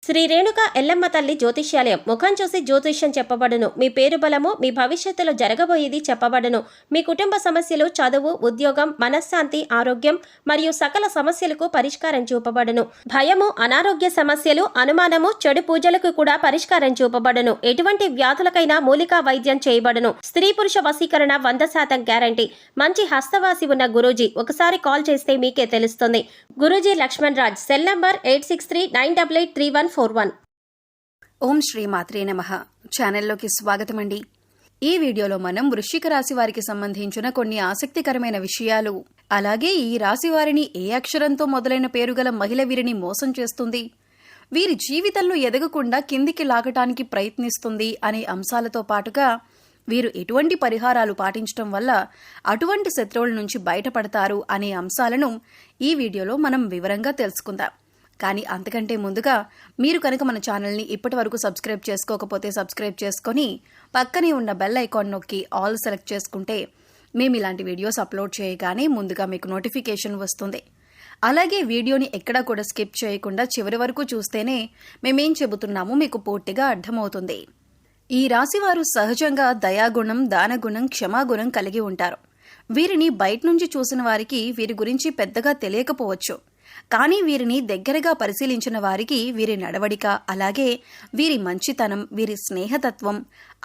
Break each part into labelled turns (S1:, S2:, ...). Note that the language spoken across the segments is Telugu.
S1: శ్రీ రేణుక ఎల్లమ్మ తల్లి జ్యోతిష్యాలయం. ముఖం చూసి జ్యోతిష్యం చెప్పబడును. మీ పేరు బలము, మీ భవిష్యత్తులో జరగబోయేది చెప్పబడును. మీ కుటుంబ సమస్యలు, చదువు, ఉద్యోగం, మనశ్శాంతి, ఆరోగ్యం మరియు సకల సమస్యలకు పరిష్కారం చూపబడును. భయము, అనారోగ్య సమస్యలు, అనుమానము, చెడు పూజలకు కూడా పరిష్కారం చూపబడును. ఎటువంటి వ్యాధులకైనా మూలికా వైద్యం చేయబడును. స్త్రీ పురుష వశీకరణ 100% గ్యారంటీ. మంచి హస్తవాసి ఉన్న గురూజీ. ఒకసారి కాల్ చేస్తే మీకే తెలుస్తుంది. గురూజీ లక్ష్మణ్ రాజ్. Cell number 8639883141.
S2: ఓం శ్రీ మాత్రే నమః. ఛానల్లోకి స్వాగతం అండి. ఈ వీడియోలో మనం వృశ్చిక రాశి వారికి సంబంధించిన కొన్ని ఆసక్తికరమైన విషయాలు, అలాగే ఈ రాశి వారిని ఏ అక్షరంతో మొదలైన పేరుగల మహిళ వీరిని మోసం చేస్తుంది, వీరి జీవితంలో ఎదగకుండా కిందికి లాగటానికి ప్రయత్నిస్తుంది అనే అంశాలతో పాటుగా వీరు ఎటువంటి పరిహారాలు పాటించడం వల్ల అటువంటి శత్రువుల నుంచి బయటపడతారు అనే అంశాలను ఈ వీడియోలో మనం వివరంగా తెలుసుకుందాం. కానీ అంతకంటే ముందుగా మీరు కనుక మన ఛానల్ని ఇప్పటి వరకు సబ్స్క్రైబ్ చేసుకోకపోతే సబ్స్క్రైబ్ చేసుకొని పక్కనే ఉన్న బెల్ ఐకాన్ నొక్కి ఆల్ సెలెక్ట్ చేసుకుంటే మేము ఇలాంటి వీడియోస్ అప్లోడ్ చేయగానే ముందుగా మీకు నోటిఫికేషన్ వస్తుంది. అలాగే వీడియోని ఎక్కడా కూడా స్కిప్ చేయకుండా చివరి వరకు చూస్తేనే మేమేం చెబుతున్నామో మీకు పూర్తిగా అర్థమవుతుంది. ఈ రాశివారు సహజంగా దయాగుణం, దానగుణం, క్షమాగుణం కలిగి ఉంటారు. వీరిని బయట నుంచి చూసిన వారికి వీరి గురించి పెద్దగా తెలియకపోవచ్చు. కానీ వీరిని దగ్గరగా పరిశీలించిన వారికి వీరి నడవడిక, అలాగే వీరి మంచితనం, వీరి స్నేహతత్వం,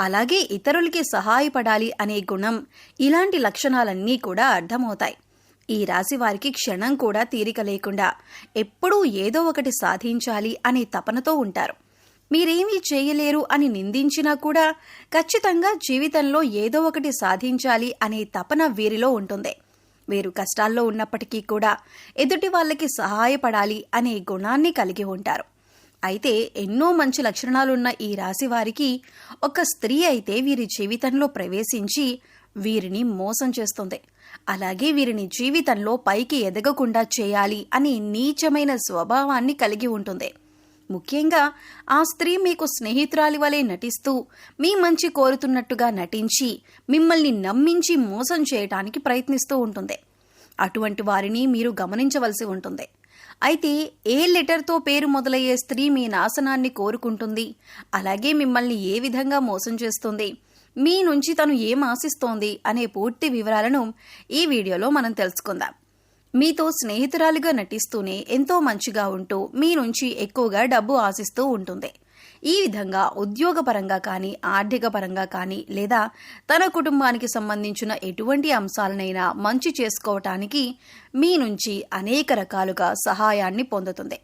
S2: అలాగే ఇతరులకి సహాయపడాలి అనే గుణం, ఇలాంటి లక్షణాలన్నీ కూడా అర్థమవుతాయి. ఈ రాశి వారికి క్షణం కూడా తీరిక లేకుండా ఎప్పుడూ ఏదో ఒకటి సాధించాలి అనే తపనతో ఉంటారు. మీరేమీ చేయలేరు అని నిందించినా కూడా ఖచ్చితంగా జీవితంలో ఏదో ఒకటి సాధించాలి అనే తపన వీరిలో ఉంటుంది. వీరు కష్టాల్లో ఉన్నప్పటికీ కూడా ఎదుటి వాళ్ళకి సహాయపడాలి అనే గుణాన్ని కలిగి ఉంటారు. అయితే ఎన్నో మంచి లక్షణాలున్న ఈ రాశి వారికి ఒక స్త్రీ అయితే వీరి జీవితంలో ప్రవేశించి వీరిని మోసం చేస్తుంది. అలాగే వీరిని జీవితంలో పైకి ఎదగకుండా చేయాలి అనే నీచమైన స్వభావాన్ని కలిగి ఉంటుంది. ముఖ్యంగా ఆ స్త్రీ మీకు స్నేహితురాలి వలె నటిస్తూ మీ మంచి కోరుతున్నట్టుగా నటించి మిమ్మల్ని నమ్మించి మోసం చేయటానికి ప్రయత్నిస్తూ ఉంటుంది. అటువంటి వారిని మీరు గమనించవలసి ఉంటుంది. అయితే ఏ లెటర్తో పేరు మొదలయ్యే స్త్రీ మీ నాశనాన్ని కోరుకుంటుంది, అలాగే మిమ్మల్ని ఏ విధంగా మోసం చేస్తుంది, మీ నుంచి తను ఏం ఆశిస్తోంది అనే పూర్తి వివరాలను ఈ వీడియోలో మనం తెలుసుకుందాం. మీతో స్నేహితురాలిగా నటిస్తూనే ఎంతో మంచిగా ఉంటూ మీ నుంచి ఎక్కువగా డబ్బు ఆశిస్తూ ఉంటుంది. ఈ విధంగా ఉద్యోగపరంగా కానీ, ఆర్థిక పరంగా కానీ, లేదా తన కుటుంబానికి సంబంధించిన ఎటువంటి అంశాలనైనా మంచి చేసుకోవటానికి మీ నుంచి అనేక రకాలుగా సహాయాన్ని పొందుతుంది.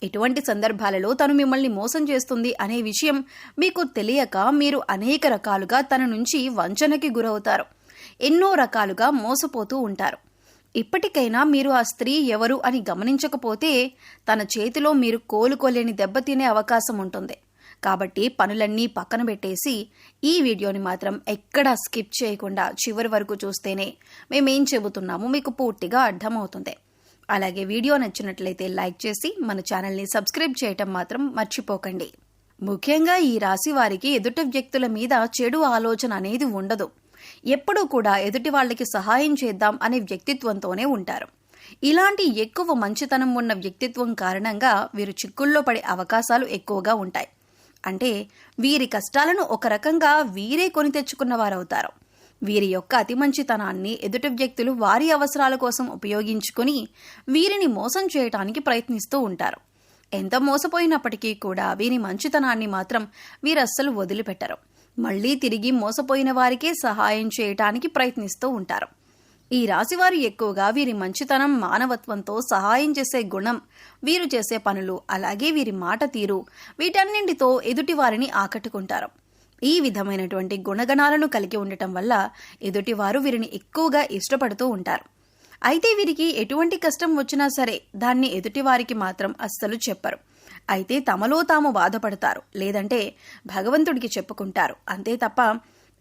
S2: ఇటువంటి సందర్భాలలో తను మిమ్మల్ని మోసం చేస్తుంది అనే విషయం మీకు తెలియక మీరు అనేక రకాలుగా తన నుంచి వంచనకి గురవుతారు. ఎన్నో రకాలుగా మోసపోతూ ఉంటారు. ఇప్పటికైనా మీరు ఆ స్త్రీ ఎవరు అని గమనించకపోతే తన చేతిలో మీరు కోలుకోలేని దెబ్బతినే అవకాశం ఉంటుంది. కాబట్టి పనులన్నీ పక్కన పెట్టేసి ఈ వీడియోని మాత్రం ఎక్కడా స్కిప్ చేయకుండా చివరి వరకు చూస్తేనే మేమేం చెబుతున్నామో మీకు పూర్తిగా అర్థమవుతుంది. అలాగే వీడియో నచ్చినట్లయితే లైక్ చేసి మన ఛానల్ని సబ్స్క్రైబ్ చేయటం మాత్రం మర్చిపోకండి. ముఖ్యంగా ఈ రాశి వారికి ఎదుటి వ్యక్తుల మీద చెడు ఆలోచన అనేది ఉండదు. ఎప్పుడూ కూడా ఎదుటి వాళ్ళకి సహాయం చేద్దాం అనే వ్యక్తిత్వంతోనే ఉంటారు. ఇలాంటి ఎక్కువ మంచితనం ఉన్న వ్యక్తిత్వం కారణంగా వీరు చిక్కుల్లో పడే అవకాశాలు ఎక్కువగా ఉంటాయి. అంటే వీరి కష్టాలను ఒక రకంగా వీరే కొని తెచ్చుకున్న వారవుతారు. వీరి యొక్క అతి మంచితనాన్ని ఎదుటి వ్యక్తులు వారి అవసరాల కోసం ఉపయోగించుకుని వీరిని మోసం చేయటానికి ప్రయత్నిస్తూ ఉంటారు. ఎంత మోసపోయినప్పటికీ కూడా వీరి మంచితనాన్ని మాత్రం వీరస్సలు వదిలిపెట్టరు. మళ్లీ తిరిగి మోసపోయిన వారికే సహాయం చేయటానికి ప్రయత్నిస్తూ ఉంటారు. ఈ రాశివారు ఎక్కువగా వీరి మంచితనం, మానవత్వంతో సహాయం చేసే గుణం, వీరు చేసే పనులు, అలాగే వీరి మాట తీరు, వీటన్నింటితో ఎదుటి వారిని ఆకట్టుకుంటారు. ఈ విధమైనటువంటి గుణగణాలను కలిగి ఉండటం వల్ల ఎదుటివారు వీరిని ఎక్కువగా ఇష్టపడుతూ ఉంటారు. అయితే వీరికి ఎటువంటి కష్టం వచ్చినా సరే దాన్ని ఎదుటివారికి మాత్రం అస్సలు చెప్పరు. అయితే తమలో తాము బాధపడతారు, లేదంటే భగవంతుడికి చెప్పుకుంటారు. అంతే తప్ప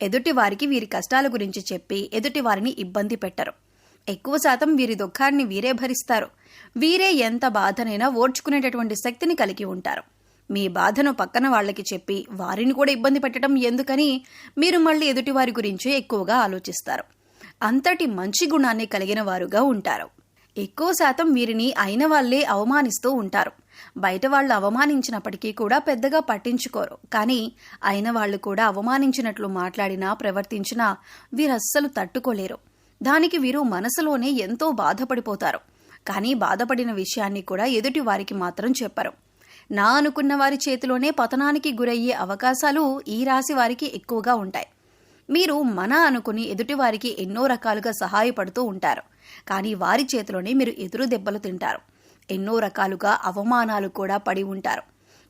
S2: ఎదుటివారికి వీరి కష్టాల గురించి చెప్పి ఎదుటివారిని ఇబ్బంది పెట్టరు. ఎక్కువ శాతం వీరి దుఃఖాన్ని వీరే భరిస్తారు. వీరే ఎంత బాధనైనా ఓర్చుకునేటటువంటి శక్తిని కలిగి ఉంటారు. మీ బాధను పక్కన వాళ్ళకి చెప్పి వారిని కూడా ఇబ్బంది పెట్టడం ఎందుకని మీరు మళ్ళీ ఎదుటివారి గురించే ఎక్కువగా ఆలోచిస్తారు. అంతటి మంచి గుణాన్ని కలిగిన వారుగా ఉంటారు. ఎక్కువ శాతం వీరిని అయిన వాళ్లే అవమానిస్తూ ఉంటారు. బయట వాళ్ళు అవమానించినప్పటికీ కూడా పెద్దగా పట్టించుకోరు. కానీ అయిన వాళ్ళు కూడా అవమానించినట్లు మాట్లాడినా ప్రవర్తించినా వీరస్సలు తట్టుకోలేరు. దానికి వీరు మనసులోనే ఎంతో బాధపడిపోతారు. కానీ బాధపడిన విషయాన్ని కూడా ఎదుటి వారికి మాత్రం చెప్పరు. నా అనుకున్న వారి చేతిలోనే పతనానికి గురయ్యే అవకాశాలు ఈ రాశి వారికి ఎక్కువగా ఉంటాయి. మీరు మన అనుకుని ఎదుటివారికి ఎన్నో రకాలుగా సహాయపడుతూ ఉంటారు. కానీ వారి చేతిలోనే మీరు ఎదురు దెబ్బలు తింటారు. ఎన్నో రకాలుగా అవమానాలు కూడా పడి ఉంటారు.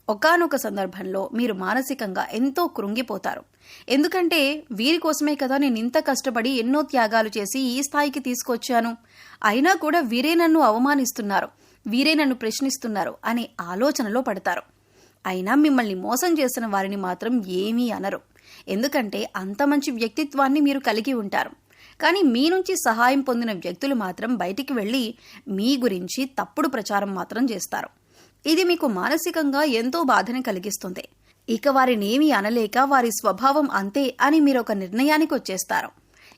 S2: ఒకానొక సందర్భంలో మీరు మానసికంగా ఎంతో కృంగిపోతారు. ఎందుకంటే వీరి కోసమే కదా నేను ఇంత కష్టపడి ఎన్నో త్యాగాలు చేసి ఈ స్థాయికి తీసుకొచ్చాను, అయినా కూడా వీరే నన్ను అవమానిస్తున్నారు, వీరే నన్ను ప్రశ్నిస్తున్నారు అనే ఆలోచనలో పడతారు. అయినా మిమ్మల్ని మోసం చేసిన వారిని మాత్రం ఏమీ అనరు. ఎందుకంటే అంత మంచి వ్యక్తిత్వాన్ని మీరు కలిగి ఉంటారు. కానీ మీ నుంచి సహాయం పొందిన వ్యక్తులు మాత్రం బయటికి వెళ్ళి మీ గురించి తప్పుడు ప్రచారం మాత్రం చేస్తారు. ఇది మీకు మానసికంగా ఎంతో బాధని కలిగిస్తుంది. ఇక వారినేమీ అనలేక వారి స్వభావం అంతే అని మీరు ఒక నిర్ణయానికి వచ్చేస్తారు.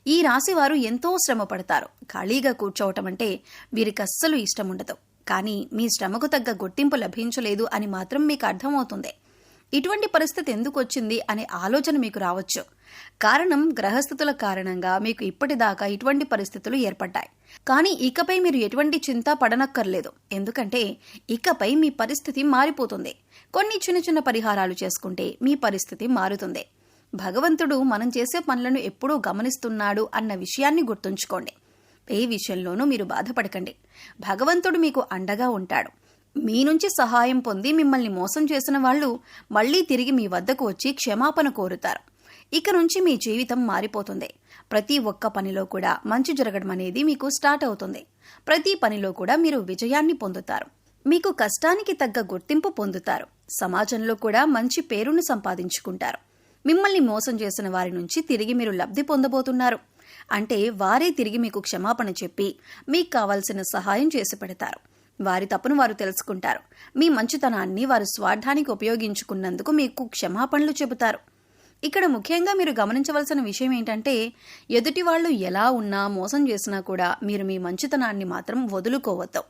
S2: ఈ రాశి వారు ఎంతో శ్రమ పడతారు. ఖాళీగా కూర్చోవటం అంటే వీరికి అస్సలు ఇష్టం ఉండదు. కానీ మీ శ్రమకు తగ్గ గుర్తింపు లభించలేదు అని మాత్రం మీకు అర్థమవుతుంది. ఇటువంటి పరిస్థితి ఎందుకు వచ్చింది అనే ఆలోచన మీకు రావచ్చు. కారణం గ్రహస్థితుల కారణంగా మీకు ఇప్పటిదాకా ఇటువంటి పరిస్థితులు ఏర్పడ్డాయి. కానీ ఇకపై మీరు ఎటువంటి చింత పడనక్కర్లేదు. ఎందుకంటే ఇకపై మీ పరిస్థితి మారిపోతుంది. కొన్ని చిన్న చిన్న పరిహారాలు చేసుకుంటే మీ పరిస్థితి మారుతుంది. భగవంతుడు మనం చేసే పనులను ఎప్పుడూ గమనిస్తున్నాడు అన్న విషయాన్ని గుర్తుంచుకోండి. ఏ విషయంలోనూ మీరు బాధపడకండి. భగవంతుడు మీకు అండగా ఉంటాడు. మీ నుంచి సహాయం పొంది మిమ్మల్ని మోసం చేసిన వాళ్ళు మళ్లీ తిరిగి మీ వద్దకు వచ్చి క్షమాపణ కోరుతారు. ఇక నుంచి మీ జీవితం మారిపోతుంది. ప్రతి ఒక్క పనిలో కూడా మంచి జరగడం అనేది మీకు స్టార్ట్ అవుతుంది. ప్రతి పనిలో కూడా మీరు విజయాన్ని పొందుతారు. మీకు కష్టానికి తగ్గ గుర్తింపు పొందుతారు. సమాజంలో కూడా మంచి పేరును సంపాదించుకుంటారు. మిమ్మల్ని మోసం చేసిన వారి నుంచి తిరిగి మీరు లబ్ధి పొందబోతున్నారు. అంటే వారే తిరిగి మీకు క్షమాపణ చెప్పి మీకు కావాల్సిన సహాయం చేసి పెడతారు. వారి తప్పును వారు తెలుసుకుంటారు. మీ మంచితనాన్ని వారు స్వార్థానికి ఉపయోగించుకున్నందుకు మీకు క్షమాపణలు చెబుతారు. ఇక్కడ ముఖ్యంగా మీరు గమనించవలసిన విషయం ఏంటంటే ఎదుటి వాళ్ళు ఎలా ఉన్నా మోసం చేసినా కూడా మీరు మీ మంచితనాన్ని మాత్రం వదులుకోవద్దు.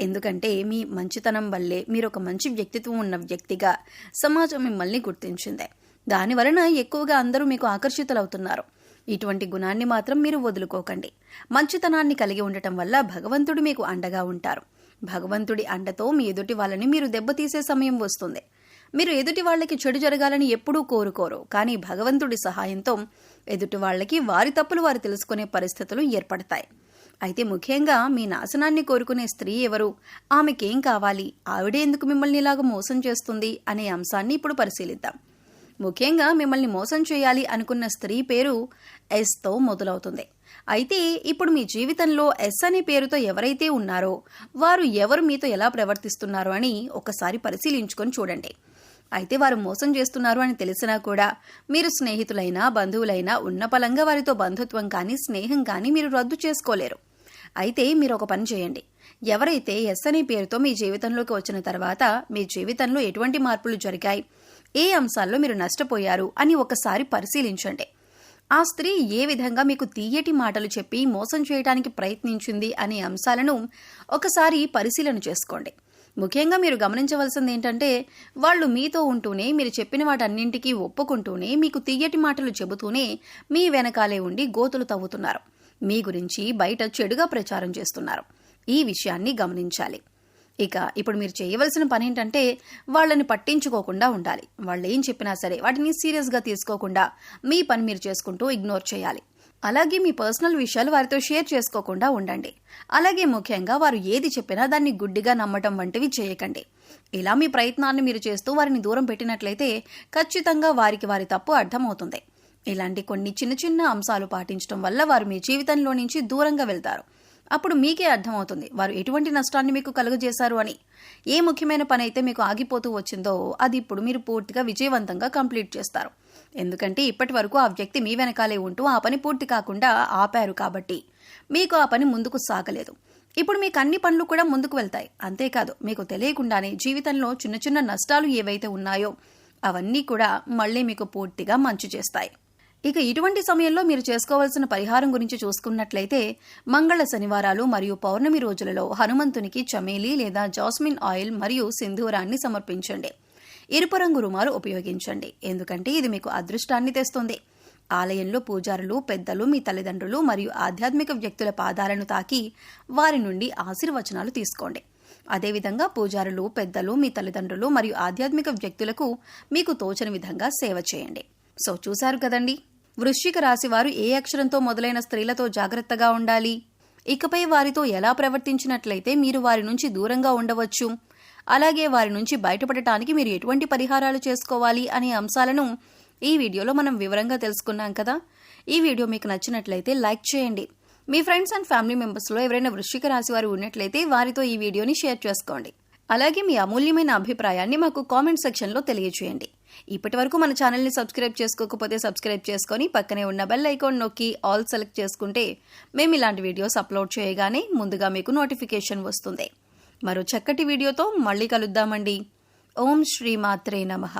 S2: ఎందుకంటే మీ మంచితనం వల్లే మీరు ఒక మంచి వ్యక్తిత్వం ఉన్న వ్యక్తిగా సమాజం మిమ్మల్ని గుర్తించింది. దాని వలన ఎక్కువగా అందరూ మీకు ఆకర్షితులవుతున్నారు. ఇటువంటి గుణాన్ని మాత్రం మీరు వదులుకోకండి. మంచితనాన్ని కలిగి ఉండటం వల్ల భగవంతుడు మీకు అండగా ఉంటారు. భగవంతుడి అండతో మీ ఎదుటి వాళ్ళని మీరు దెబ్బతీసే సమయం వస్తుంది. మీరు ఎదుటి వాళ్ళకి చెడు జరగాలని ఎప్పుడూ కోరుకోరు. కానీ భగవంతుడి సహాయంతో ఎదుటి వాళ్ళకి వారి తప్పులు వారు తెలుసుకునే పరిస్థితులు ఏర్పడతాయి. అయితే ముఖ్యంగా మీ నాశనాన్ని కోరుకునే స్త్రీ ఎవరు, ఆమెకేం కావాలి, ఆవిడే ఎందుకు మిమ్మల్ని ఇలాగ మోసం చేస్తుంది అనే అంశాన్ని ఇప్పుడు పరిశీలిద్దాం. ముఖ్యంగా మిమ్మల్ని మోసం చేయాలి అనుకున్న స్త్రీ పేరు ఎస్తో మొదలవుతుంది. అయితే ఇప్పుడు మీ జీవితంలో ఎస్ అనే పేరుతో ఎవరైతే ఉన్నారో వారు ఎవరు మీతో ఎలా ప్రవర్తిస్తున్నారో అని ఒకసారి పరిశీలించుకొని చూడండి. అయితే వారు మోసం చేస్తున్నారు అని తెలిసినా కూడా మీరు స్నేహితులైనా బంధువులైనా ఉన్న పలంగా వారితో బంధుత్వం కానీ స్నేహం కానీ మీరు రద్దు చేసుకోలేరు. అయితే మీరు ఒక పని చేయండి. ఎవరైతే ఎస్ అనే పేరుతో మీ జీవితంలోకి వచ్చిన తర్వాత మీ జీవితంలో ఎటువంటి మార్పులు జరిగాయి, ఏ అంశాల్లో మీరు నష్టపోయారు అని ఒకసారి పరిశీలించండి. ఆ స్త్రీ ఏ విధంగా మీకు తీయటి మాటలు చెప్పి మోసం చేయడానికి ప్రయత్నించింది అనే అంశాలను ఒకసారి పరిశీలన చేసుకోండి. ముఖ్యంగా మీరు గమనించవలసింది ఏంటంటే వాళ్ళు మీతో ఉంటూనే మీరు చెప్పిన వాటన్నింటికీ ఒప్పుకుంటూనే మీకు తీయటి మాటలు చెబుతూనే మీ వెనకాలే ఉండి గోతులు తవ్వుతున్నారు. మీ గురించి బయట చెడుగా ప్రచారం చేస్తున్నారు. ఈ విషయాన్ని గమనించాలి. ఇక ఇప్పుడు మీరు చేయవలసిన పని ఏంటంటే వాళ్ళని పట్టించుకోకుండా ఉండాలి. వాళ్ళు ఏం చెప్పినా సరే వాటిని సీరియస్గా తీసుకోకుండా మీ పని మీరు చేసుకుంటూ ఇగ్నోర్ చేయాలి. అలాగే మీ పర్సనల్ విషయాలు వారితో షేర్ చేసుకోకుండా ఉండండి. అలాగే ముఖ్యంగా వారు ఏది చెప్పినా దాన్ని గుడ్డిగా నమ్మటం వంటివి చేయకండి. ఇలా మీ ప్రయత్నాన్ని మీరు చేస్తూ వారిని దూరం పెట్టినట్లయితే ఖచ్చితంగా వారికి వారి తప్పు అర్థమవుతుంది. ఇలాంటి కొన్ని చిన్న చిన్న అంశాలు పాటించడం వల్ల వారు మీ జీవితంలో నుంచి దూరంగా వెళ్తారు. అప్పుడు మీకే అర్థమవుతుంది వారు ఎటువంటి నష్టాన్ని మీకు కలుగజేశారు అని. ఏ ముఖ్యమైన పని అయితే మీకు ఆగిపోతూ వచ్చిందో అది ఇప్పుడు మీరు పూర్తిగా విజయవంతంగా కంప్లీట్ చేస్తారు. ఎందుకంటే ఇప్పటి వరకు ఆ వ్యక్తి మీ వెనకాలే ఉంటూ ఆ పని పూర్తి కాకుండా ఆపారు కాబట్టి మీకు ఆ పని ముందుకు సాగలేదు. ఇప్పుడు మీకు అన్ని పనులు కూడా ముందుకు వెళ్తాయి. అంతేకాదు మీకు తెలియకుండానే జీవితంలో చిన్న చిన్న నష్టాలు ఏవైతే ఉన్నాయో అవన్నీ కూడా మళ్ళీ మీకు పూర్తిగా మంచి చేస్తాయి. ఇక ఇటువంటి సమయంలో మీరు చేసుకోవాల్సిన పరిహారం గురించి చూసుకున్నట్లయితే మంగళ శనివారాలు మరియు పౌర్ణమి రోజులలో హనుమంతునికి చమేలి లేదా జాస్మిన్ ఆయిల్ మరియు సింధూరాన్ని సమర్పించండి. ఎరుపు రంగు రుమాలు ఉపయోగించండి, ఎందుకంటే ఇది మీకు అదృష్టాన్ని తెస్తుంది. ఆలయంలో పూజారులు, పెద్దలు, మీ తల్లిదండ్రులు మరియు ఆధ్యాత్మిక వ్యక్తుల పాదాలను తాకి వారి నుండి ఆశీర్వచనాలు తీసుకోండి. అదేవిధంగా పూజారులు, పెద్దలు, మీ తల్లిదండ్రులు మరియు ఆధ్యాత్మిక వ్యక్తులకు మీకు తోచని విధంగా సేవ చేయండి. సో చూశారు కదండి, వృశ్చిక రాశి వారు ఏ అక్షరంతో మొదలైన స్త్రీలతో జాగ్రత్తగా ఉండాలి, ఇకపై వారితో ఎలా ప్రవర్తించినట్లయితే మీరు వారి నుంచి దూరంగా ఉండవచ్చు, అలాగే వారి నుంచి బయటపడటానికి మీరు ఎటువంటి పరిహారాలు చేసుకోవాలి అనే అంశాలను ఈ వీడియోలో మనం వివరంగా తెలుసుకున్నాం కదా. ఈ వీడియో మీకు నచ్చినట్లయితే లైక్ చేయండి. మీ ఫ్రెండ్స్ అండ్ ఫ్యామిలీ మెంబర్స్లో ఎవరైనా వృశ్చిక రాశి వారు ఉన్నట్లయితే వారితో ఈ వీడియోని షేర్ చేసుకోండి. అలాగే మీ అమూల్యమైన అభిప్రాయాన్ని మాకు కామెంట్ సెక్షన్లో తెలియజేయండి. ఇప్పటి వరకు మన ఛానల్ని సబ్స్క్రైబ్ చేసుకోకపోతే సబ్స్క్రైబ్ చేసుకొని పక్కనే ఉన్న బెల్ ఐకాన్ నొక్కి ఆల్ సెలెక్ట్ చేసుకుంటే మేము ఇలాంటి వీడియోస్ అప్లోడ్ చేయగానే ముందుగా మీకు నోటిఫికేషన్ వస్తుంది. మరో చక్కటి వీడియోతో మళ్ళీ కలుద్దామండి. ఓం శ్రీ మాత్రే నమః.